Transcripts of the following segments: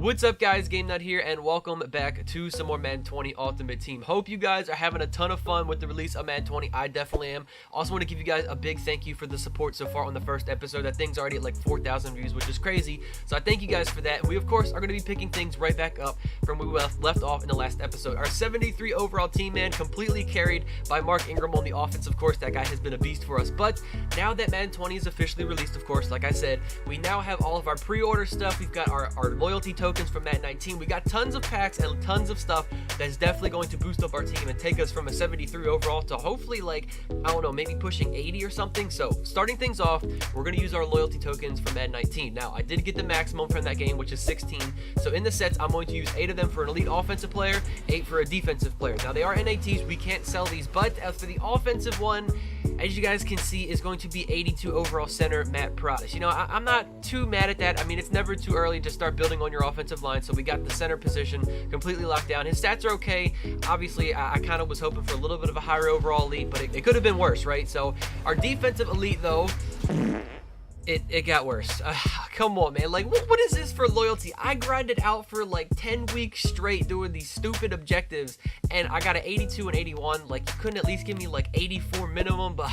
What's up, guys? Game Nut here, and welcome back to some more Madden 20 Ultimate Team. Hope you guys are having a ton of fun with the release of Madden 20. I definitely am. Also want to give you guys a big thank you for the support so far on the first episode. That thing's already at like 4,000 views, which is crazy. So I thank you guys for that. We, of course, are going to be picking things right back up from where we left off in the last episode. Our 73 overall team, man, completely carried by Mark Ingram on the offense. Of course, that guy has been a beast for us. But now that Madden 20 is officially released, of course, like I said, we now have all of our pre-order stuff. We've got our loyalty tokens from Madden 19. We got tons of packs and tons of stuff that's definitely going to boost up our team and take us from a 73 overall to hopefully, like, I don't know, maybe pushing 80 or something. So starting things off, we're going to use our loyalty tokens from Madden 19. Now, I did get the maximum from that game, which is 16. So in the sets, I'm going to use 8 of them for an elite offensive player, 8 for a defensive player. Now, they are NATs. We can't sell these, but as for the offensive one, as you guys can see, is going to be 82 overall center Matt Paradis. You know, I'm not too mad at that. I mean, it's never too early to start building on your offensive line, so we got the center position completely locked down. His stats are okay. Obviously, I kind of was hoping for a little bit of a higher overall elite, but it could have been worse, right? So our defensive elite, though, it got worse. Come on, man. Like, what is this for loyalty? I grinded out for like 10 weeks straight doing these stupid objectives, and I got an 82 and 81. Like, you couldn't at least give me like 84 minimum, but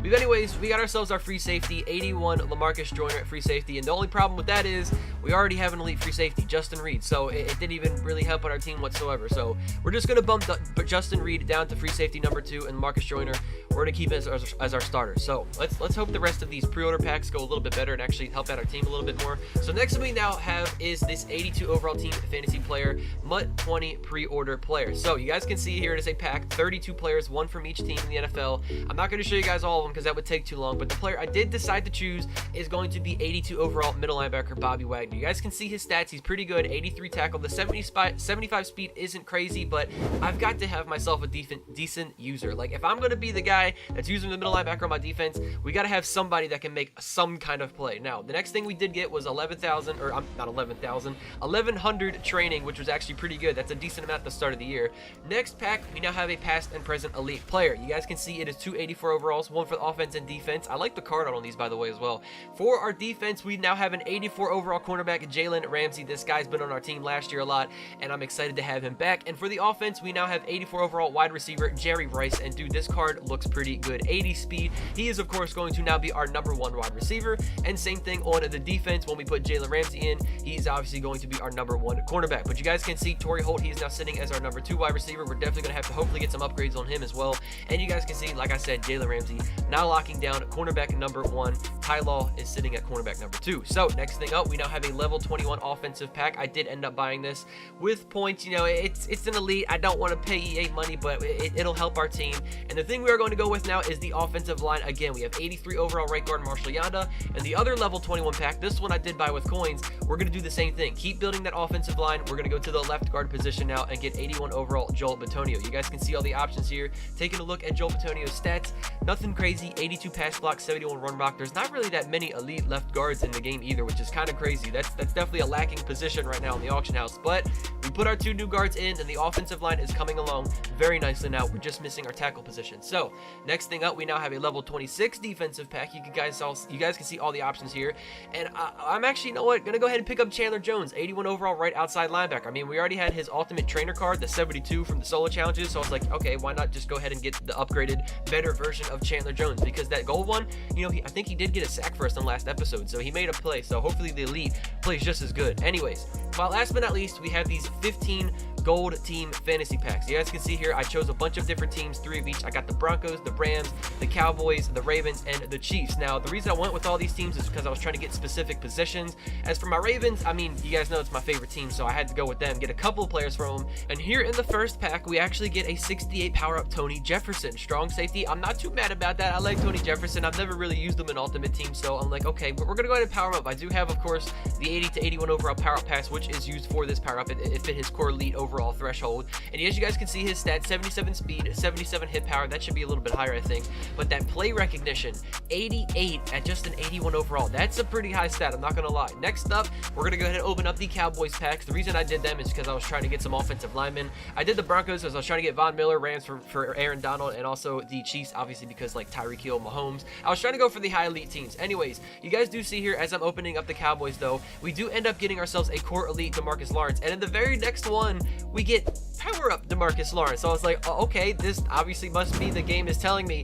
anyways, we got ourselves our free safety, 81 Lamarcus Joyner at free safety, and the only problem with that is we already have an elite free safety, Justin Reed, so it didn't even really help on our team whatsoever. So we're just going to bump Justin Reed down to free safety number 2 and Marcus Joyner. We're going to keep it as our starter. So let's hope the rest of these pre-order packs go a little bit better and actually help out our team a little bit more. So next we now have is this 82 overall team fantasy player, MUT 20 pre-order player. So you guys can see here it is a pack, 32 players, 1 from each team in the NFL. I'm not going to show you guys all of them because that would take too long, but the player I did decide to choose is going to be 82 overall middle linebacker Bobby Wagner. You guys can see his stats. He's pretty good, 83 tackle. The 75 speed isn't crazy, but I've got to have myself a decent user. Like, if I'm going to be the guy that's using the middle linebacker on my defense, we got to have somebody that can make some kind of play. Now, the next thing we did get was 1100 training, which was actually pretty good. That's a decent amount at the start of the year. Next pack, we now have a past and present elite player. You guys can see it is 284 overalls, 1 for the offense and defense. I like the card art on these, by the way, as well. For our defense, we now have an 84 overall cornerback, Jalen Ramsey. This guy's been on our team last year a lot, and I'm excited to have him back. And for the offense, we now have 84 overall wide receiver, Jerry Rice. And dude, this card looks pretty good. 80 speed. He is, of course, going to now be our number 1 wide receiver. And same thing on the defense. When we put Jalen Ramsey in, he's obviously going to be our number 1 cornerback. But you guys can see Torrey Holt, he's now sitting as our number 2 wide receiver. We're definitely going to have to hopefully get some upgrades on him as well. And you guys can see, like I said, Jalen Ramsey now locking down cornerback number 1. Ty Law is sitting at cornerback number 2. So next thing up, we now have a level 21 offensive pack. I did end up buying this with points. You know, it's an elite. I don't want to pay EA money, but it'll help our team. And the thing we are going to go with now is the offensive line. Again, we have 83 overall right guard Marshall Yanda, and the other level 21 pack, this one I did buy with coins. We're going to do the same thing. Keep building that offensive line. We're going to go to the left guard position now and get 81 overall Joel Bitonio. You guys can see all the options here. Taking a look at Joel Bitonio's stats, nothing crazy. 82 pass block, 71 run block. There's not really that many elite left guards in the game either, which is kind of crazy. That's definitely a lacking position right now in the auction house, but we put our 2 new guards in, and the offensive line is coming along very nicely now. We're just missing our tackle position. So next thing up, we now have a level 26 defensive pack. You guys can see all the options here, and I'm actually, you know what, gonna go ahead and pick up Chandler Jones, 81 overall right outside linebacker. I mean, we already had his ultimate trainer card, the 72 from the solo challenges, so I was like, okay, why not just go ahead and get the upgraded, better version of Chandler Jones, because that gold one, you know, I think he did get a sack for us in the last episode, so he made a play, so hopefully the elite plays just as good. Anyways, well, last but not least, we have these 15 gold team fantasy packs. You guys can see here, I chose a bunch of different teams, 3 of each. I got the Broncos, the Rams, the Cowboys, the Ravens, and the Chiefs. Now, the reason I went with all these teams is because I was trying to get specific positions. As for my Ravens, I mean, you guys know it's my favorite team, so I had to go with them, get a couple of players from them. And here in the first pack, we actually get a 68 power-up Tony Jefferson, strong safety. I'm not too mad about that. I like Tony Jefferson. I've never really used him in Ultimate Team, so I'm like, okay, we're going to go ahead and power him up. I do have, of course, the 80 to 81 overall power-up pass, which is used for this power-up. It fit his core elite overall overall threshold. And as you guys can see, his stats, 77 speed, 77 hit power. That should be a little bit higher, I think. But that play recognition, 88 at just an 81 overall. That's a pretty high stat, I'm not going to lie. Next up, we're going to go ahead and open up the Cowboys packs. The reason I did them is because I was trying to get some offensive linemen. I did the Broncos because I was trying to get Von Miller, Rams for Aaron Donald, and also the Chiefs, obviously, because like Tyreek Hill, Mahomes. I was trying to go for the high elite teams. Anyways, you guys do see here, as I'm opening up the Cowboys, though, we do end up getting ourselves a core elite DeMarcus Lawrence. And in the very next one, we get power up DeMarcus Lawrence. So I was like, oh, okay, this obviously must be the game is telling me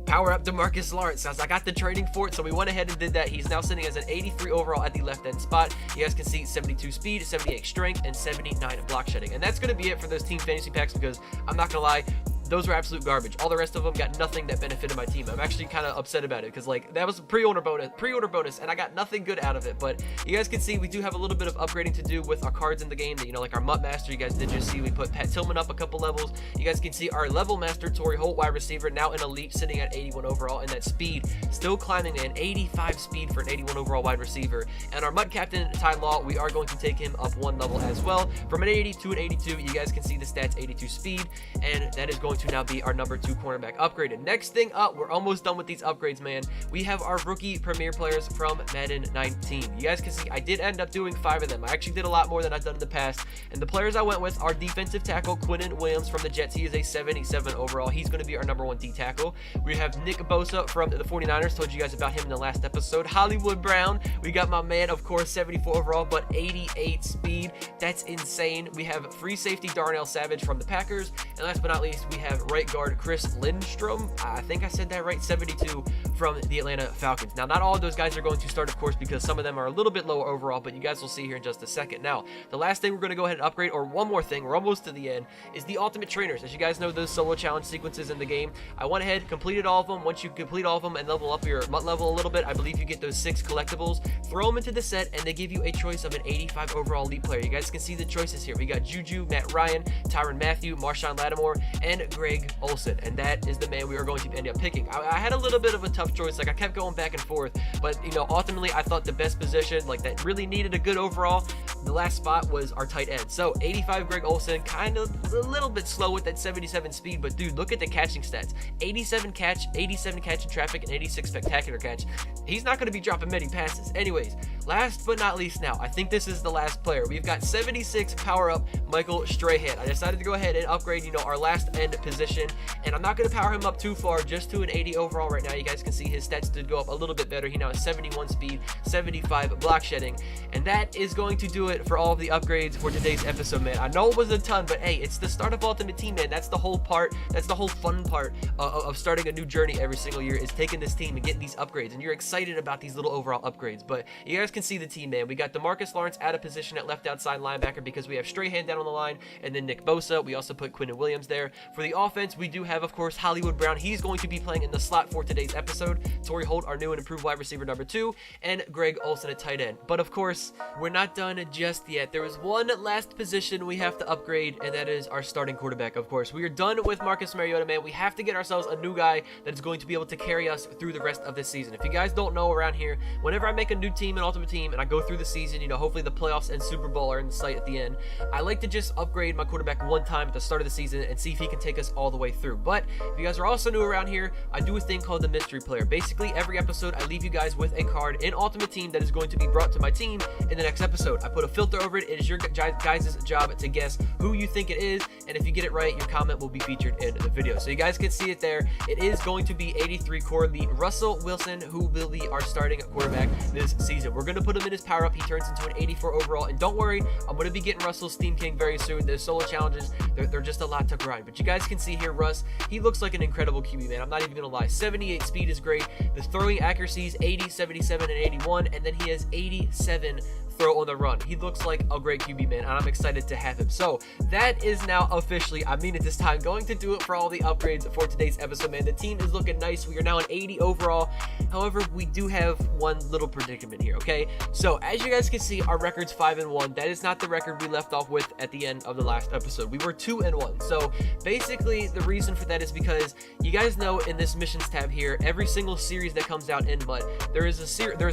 power up DeMarcus Lawrence. I got the training for it, so we went ahead and did that. He's now sitting as an 83 overall at the left end spot. You guys can see 72 speed, 78 strength, and 79 block shedding. And that's going to be it for those team fantasy packs, because I'm not going to lie, those were absolute garbage. All the rest of them got nothing that benefited my team. I'm actually kind of upset about it, because like that was a pre-order bonus, and I got nothing good out of it. But you guys can see we do have a little bit of upgrading to do with our cards in the game. That, you know, like our Mutt Master, you guys did just see we put Pat Tillman up a couple levels. You guys can see our level master Torrey Holt, wide receiver, now an elite, sitting at 81 overall, and that speed still climbing, in 85 speed for an 81 overall wide receiver. And our Mutt captain Ty Law, we are going to take him up one level as well, from an 80 to an 82. You guys can see the stats, 82 speed, and that is going to now be our number 2 cornerback upgraded. Next thing up, we're almost done with these upgrades, man. We have our rookie premier players from Madden 19. You guys can see I did end up doing 5 of them. I actually did a lot more than I've done in the past. And the players I went with are defensive tackle Quinnen Williams from the Jets. He is a 77 overall. He's going to be our number 1 D tackle. We have Nick Bosa from the 49ers. Told you guys about him in the last episode. Hollywood Brown. We got my man, of course, 74 overall, but 88 speed. That's insane. We have free safety Darnell Savage from the Packers. And last but not least, we have right guard Chris Lindstrom. I think I said that right, 72 from the Atlanta Falcons. Now, not all of those guys are going to start, of course, because some of them are a little bit lower overall, but you guys will see here in just a second. Now, the last thing we're going to go ahead and upgrade, or one more thing, we're almost to the end, is the ultimate trainers. As you guys know, those solo challenge sequences in the game, I went ahead, completed all of them. Once you complete all of them and level up your Mutt level a little bit, I believe you get those 6 collectibles. Throw them into the set, and they give you a choice of an 85 overall elite player. You guys can see the choices here. We got Juju, Matt Ryan, Tyrann Mathieu, Marshawn Lattimore, and Greg Olson, and that is the man we are going to end up picking. I had a little bit of a tough choice. Like, I kept going back and forth, but you know, ultimately I thought the best position, like that really needed a good overall, the last spot was our tight end. So 85 Greg Olson, kind of a little bit slow with that 77 speed, but dude, look at the catching stats. 87 catch in traffic, and 86 spectacular catch. He's not going to be dropping many passes. Anyways, last but not least, now I think this is the last player. We've got 76 power up Michael Strahan. I decided to go ahead and upgrade, you know, our last end position, and I'm not going to power him up too far, just to an 80 overall right now. You guys can see his stats did go up a little bit better. He now has 71 speed, 75 block shedding, and that is going to do it for all of the upgrades for today's episode, man. I know it was a ton, but hey, it's the start of Ultimate Team, man. That's the whole part. That's the whole fun part of starting a new journey every single year, is taking this team and getting these upgrades, and you're excited about these little overall upgrades. But you guys can see the team, man. We got DeMarcus Lawrence out of position at left outside linebacker because we have Strahan down on the line, and then Nick Bosa. We also put Quinnen Williams there. For the offense, we do have, of course, Hollywood Brown. He's going to be playing in the slot for today's episode. Torrey Holt, our new and improved wide receiver number 2, and Greg Olson at tight end. But of course, we're not done just yet. There is one last position we have to upgrade, and that is our starting quarterback. Of course, we are done with Marcus Mariota, man. We have to get ourselves a new guy that is going to be able to carry us through the rest of this season. If you guys don't know, around here, whenever I make a new team, an Ultimate Team, and I go through the season, you know, hopefully the playoffs and Super Bowl are in sight at the end, I like to just upgrade my quarterback one time at the start of the season and see if he can take us all the way through. But if you guys are also new around here, I do a thing called the mystery player. Basically, every episode I leave you guys with a card in Ultimate Team that is going to be brought to my team in the next episode. I put a filter over it. It is your guys' job to guess who you think it is, and if you get it right, your comment will be featured in the video. So you guys can see it there. It is going to be 83 core elite Russell Wilson, who will be our starting quarterback this season. We're going to put him in his power up. He turns into an 84 overall, and don't worry, I'm going to be getting Russell's Steam King very soon. The solo challenges, they're just a lot to grind, but you guys can see here, Russ, he looks like an incredible QB, man. I'm not even going to lie. 78 speed is great. The throwing accuracy is 80, 77, and 81, and then he has 87 throw on the run. He looks like a great QB, man, and I'm excited to have him. So that is now officially, I mean it this time, going to do it for all the upgrades for today's episode, man. The team is looking nice. We are now an 80 overall. However, we do have one little predicament here, okay? So as you guys can see, our record's 5-1. That is not the record we left off with at the end of the last episode. We were 2-1. So basically, the reason for that is because you guys know in this missions tab here, every single series that comes out in Mutt, there is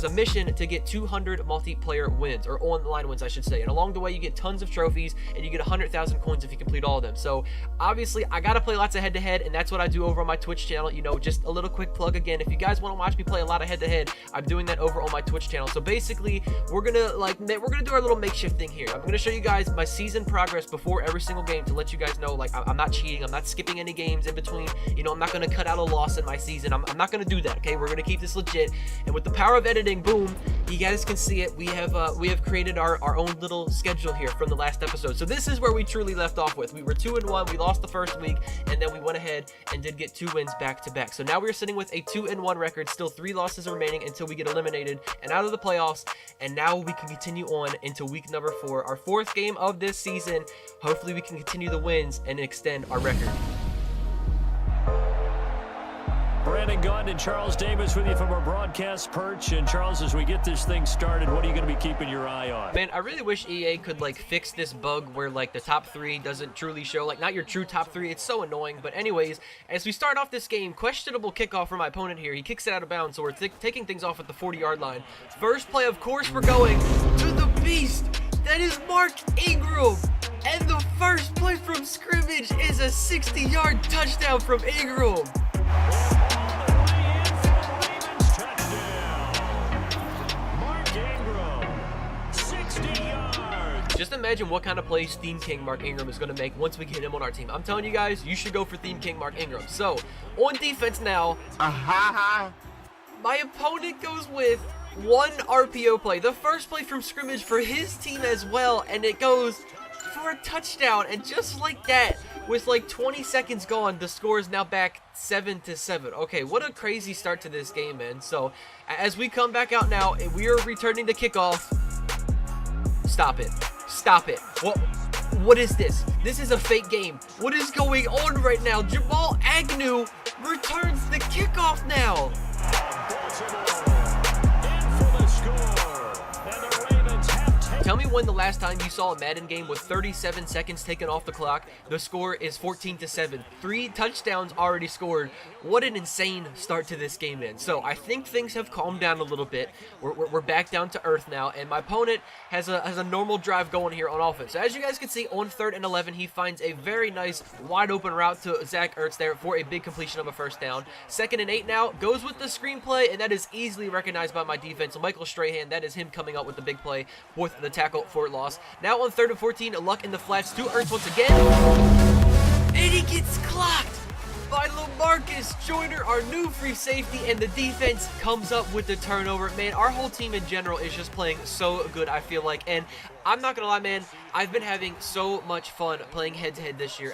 a mission to get 200 multiplayer wins. wins, or online wins, I should say. And along the way, you get tons of trophies, and you get 100,000 coins if you complete all of them. So obviously, I gotta play lots of head-to-head, and that's what I do over on my Twitch channel. You know, just a little quick plug again. If you guys want to watch me play a lot of head-to-head, I'm doing that over on my Twitch channel. So basically, we're gonna do our little makeshift thing here. I'm gonna show you guys my season progress before every single game to let you guys know, like, I'm not cheating. I'm not skipping any games in between. You know, I'm not gonna cut out a loss in my season. I'm not gonna do that. Okay, we're gonna keep this legit. And with the power of editing, boom, you guys can see it. We have created our own little schedule here from the last episode. So this is where we truly left off with. We were 2-1. We lost the first week, and then we went ahead and did get 2 wins back to back. So now we're sitting with a 2-1 record, still 3 losses remaining until we get eliminated and out of the playoffs. And now we can continue on into week number 4, our 4th game of this season. Hopefully we can continue the wins and extend our record. Brandon Gaudin and Charles Davis with you from our broadcast perch. And Charles, as we get this thing started, what are you going to be keeping your eye on? Man, I really wish EA could like fix this bug where like the top 3 doesn't truly show, like not your true top 3. It's so annoying. But anyways, as we start off this game, questionable kickoff for my opponent here. He kicks it out of bounds, so we're taking things off at the 40-yard line. First play, of course, we're going to the beast. That is Mark Ingram. And the first play from scrimmage is a 60-yard touchdown from Ingram. Just imagine what kind of plays Theme King Mark Ingram is going to make once we get him on our team. I'm telling you guys, you should go for Theme King Mark Ingram. So, on defense now, my opponent goes with 1 RPO play. The first play from scrimmage for his team as well, and it goes for a touchdown. And just like that, with like 20 seconds gone, the score is now back 7-7. Okay, what a crazy start to this game, man. So, as we come back out now, we are returning the kickoff. Stop it. Stop it. What is this? This is a fake game. What is going on right now? Jamal Agnew returns the kickoff now. Tell me when the last time you saw a Madden game with 37 seconds taken off the clock. The score is 14-7. 3 touchdowns already scored. What an insane start to this game, man. So I think things have calmed down a little bit. We're back down to earth now, and my opponent has a normal drive going here on offense. So as you guys can see, on 3rd and 11, he finds a very nice wide open route to Zach Ertz there for a big completion of a first down. 2nd and 8 now, goes with the screenplay, and that is easily recognized by my defense. So Michael Strahan, that is him coming up with the big play for the tackle for loss. Now on 3rd and 14, Luck in the flats to Ertz once again. And he gets clocked by LaMarcus Joyner, our new free safety, and the defense comes up with the turnover. Man, our whole team in general is just playing so good, I feel like. And I'm not gonna lie, man, I've been having so much fun playing head-to-head this year.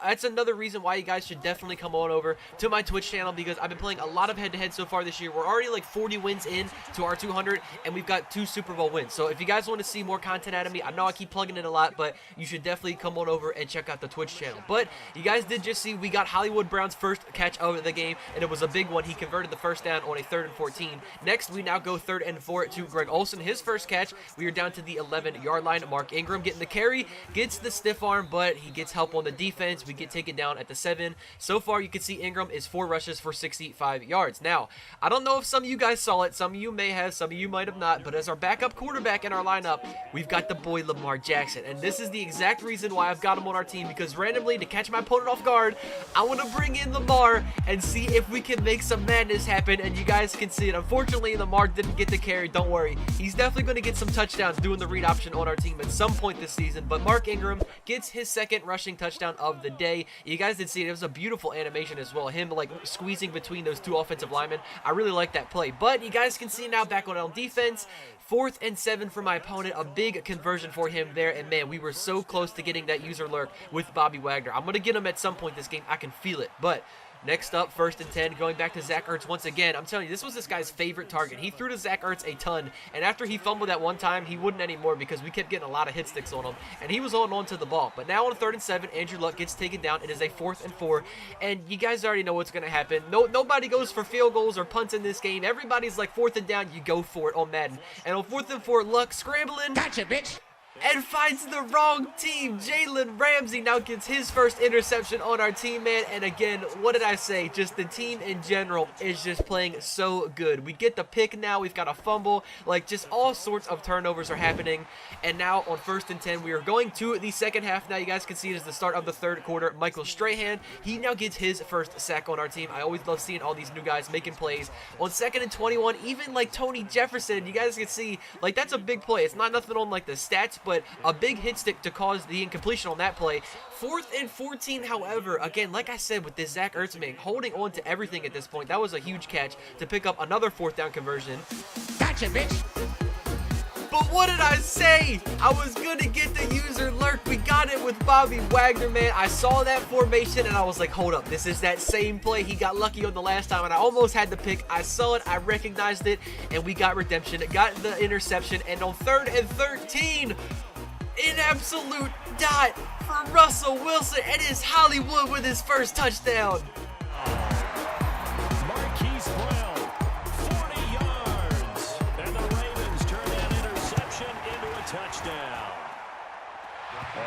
That's another reason why you guys should definitely come on over to my Twitch channel, because I've been playing a lot of head-to-head so far this year. We're already like 40 wins in to our 200, and we've got 2 Super Bowl wins. So if you guys want to see more content out of me, I know I keep plugging it a lot, but you should definitely come on over and check out the Twitch channel. But you guys did just see we got Hollywood Brown's first catch of the game, and it was a big one. He converted the first down on a 3rd and 14. Next, we now go 3rd and 4 to Greg Olson. His first catch, we are down to the 11-yard line. Mark Ingram getting the carry, gets the stiff arm, but he gets help on the defense. We get taken down at the 7. So far, you can see Ingram is 4 rushes for 65 yards. Now, I don't know if some of you guys saw it. Some of you may have, some of you might have not, but as our backup quarterback in our lineup, we've got the boy Lamar Jackson, and this is the exact reason why I've got him on our team, because randomly, to catch my opponent off guard, I want to bring in Lamar and see if we can make some madness happen, and you guys can see it. Unfortunately, Lamar didn't get the carry. Don't worry. He's definitely going to get some touchdowns doing the read option on our team at some point this season, but Mark Ingram gets his 2nd rushing touchdown of the day. You guys did see it. It was a beautiful animation as well. Him like squeezing between those 2 offensive linemen. I really like that play, but you guys can see now back on defense. 4th and 7 for my opponent. A big conversion for him there, and man, we were so close to getting that user lurk with Bobby Wagner. I'm going to get him at some point this game. I can feel it, but next up, 1st and 10, going back to Zach Ertz once again. I'm telling you, this was this guy's favorite target. He threw to Zach Ertz a ton, and after he fumbled that one time, he wouldn't anymore because we kept getting a lot of hit sticks on him, and he was holding on to the ball. But now on 3rd and 7, Andrew Luck gets taken down. It is a 4th and 4, and you guys already know what's going to happen. Nobody goes for field goals or punts in this game. Everybody's like 4th and down, you go for it on Madden. And on 4th and 4, Luck scrambling. Gotcha, bitch. and finds the wrong team. Jalen Ramsey now gets his first interception on our team, man. And again, what did I say? Just the team in general is just playing so good. We get the pick now. We've got a fumble. Like, just all sorts of turnovers are happening. And now on 1st and 10, we are going to the second half. Now you guys can see it is the start of the third quarter. Michael Strahan, he now gets his first sack on our team. I always love seeing all these new guys making plays. On 2nd and 21, even like Tony Jefferson, you guys can see, like, that's a big play. It's not nothing on like the stats, but a big hit stick to cause the incompletion on that play. 4th and 14, however, again, like I said, with this Zach Ertz man holding on to everything at this point, that was a huge catch to pick up another 4th down conversion. Gotcha, bitch. But what did I say? I was going to get the user lurk. We got it with Bobby Wagner, man. I saw that formation, and I was like, hold up. This is that same play. He got lucky on the last time, and I almost had the pick. I saw it. I recognized it, and we got redemption. Got the interception, and on 3rd and 13, an absolute dot for Russell Wilson. It is Hollywood with his first touchdown. Marquise Brown, 40 yards. And the Ravens turn that interception into a touchdown.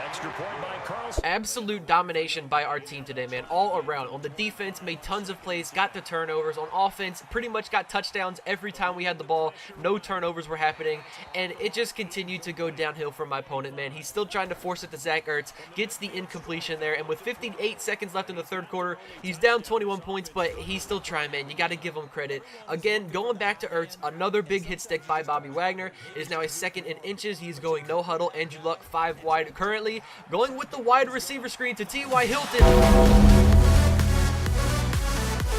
Extra point by Carlson. Absolute domination by our team today, man, all around. On the defense, made tons of plays, got the turnovers. On offense, pretty much got touchdowns every time we had the ball. No turnovers were happening, and it just continued to go downhill for my opponent, man. He's still trying to force it to Zach Ertz, gets the incompletion there, and with 58 seconds left in the third quarter, he's down 21 points, but he's still trying, man. You got to give him credit. Again, going back to Ertz, another big hit stick by Bobby Wagner. It is now a 2nd and inches. He's going no huddle. Andrew Luck 5 wide currently. Going with the wide receiver screen to T.Y. Hilton.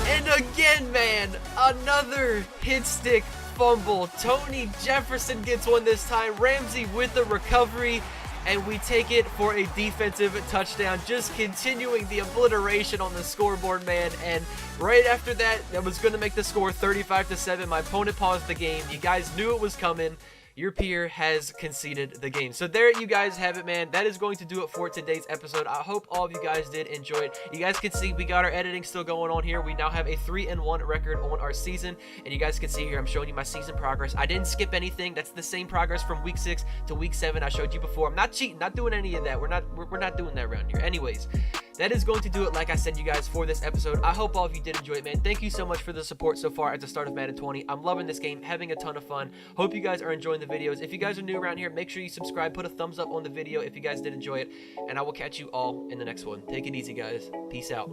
And again, man, another hit stick fumble. Tony Jefferson gets one this time. Ramsey with the recovery. And we take it for a defensive touchdown. Just continuing the obliteration on the scoreboard, man. And right after that, that was going to make the score 35-7. My opponent paused the game. You guys knew it was coming. Your peer has conceded the game. So there you guys have it, man. That is going to do it for today's episode. I hope all of you guys did enjoy it. You guys can see we got our editing still going on here. We now have a 3-1 record on our season, and you guys can see here I'm showing you my season progress. I didn't skip anything. That's the same progress from week 6 to week 7 I showed you before. I'm not cheating, not doing any of that. We're not doing that around here. Anyways, that is going to do it, like I said, you guys, for this episode. I hope all of you did enjoy it, man. Thank you so much for the support so far at the start of Madden 20. I'm loving this game, having a ton of fun. Hope you guys are enjoying the videos. If you guys are new around here, make sure you subscribe, put a thumbs up on the video if you guys did enjoy it, and I will catch you all in the next one. Take it easy, guys. Peace out.